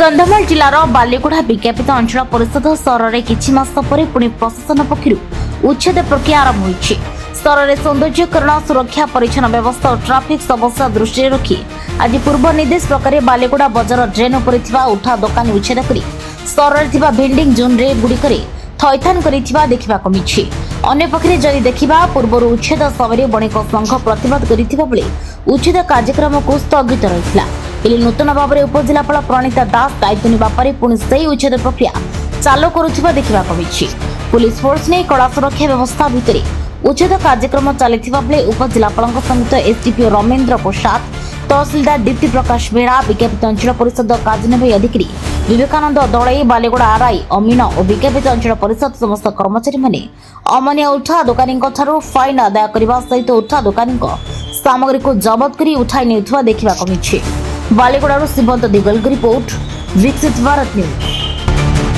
कंधमाल जिलार बालीगुड़ा विज्ञापित अंचल परिषद सहर किछि मास पर पुणी प्रशासन पक्षर उच्छेद प्रक्रिया आरंभ होइछि। सहर सौंदर्यकरण सुरक्षा परिच्छन व्यवस्था और ट्राफिक समस्या दृष्टि रखी आज पूर्व निर्देश प्रकार बालीगुड़ा बजार ड्रेन उपर उठा दुकान उच्छेद कर सहर भेंडिंग जोन रे गुड़िकरे थैथान करिथिबा देखिबाक मिछि। अन्य पक्षरे जदि देखिबा पूर्वर उच्छेद समय बणिक संघ प्रतिवाद करिथिबा बेले उच्छेद कार्यक्रम को स्थगित रहितला। हेले नूतन भाव में उपजिलापाल प्रणीता दास दायित्व नेबा परे पुणी से उच्छेद प्रक्रिया चालू करुथिबा देखिबाक मिछि। पुलिस फोर्स ने कड़ा सुरक्षा व्यवस्था भितर उच्छेद कार्यक्रम चलिथिबा बेले उपजिलापाल समेत एसडीपीओ रमेन्द्र प्रसाद तहसीलदार दीप्ति प्रकाश बेड़ा विज्ञापित अंचल परिषद कार्यनिर्वाही अधिकारी विवेकानंद दड़ई बालीगुड़ा आरआई अमीन और विज्ञापित अंचल परिषद समस्त कर्मचारी माने अमानिया उठा दुकानी फाइन आदाय करने सहित उठा दुकानी सामग्री को जबत कर उठाई नेउथुवा देखिबाक मिछि। बालीगुड़ा शिवंत दिगल की रिपोर्ट विकसित भारत न्यूज।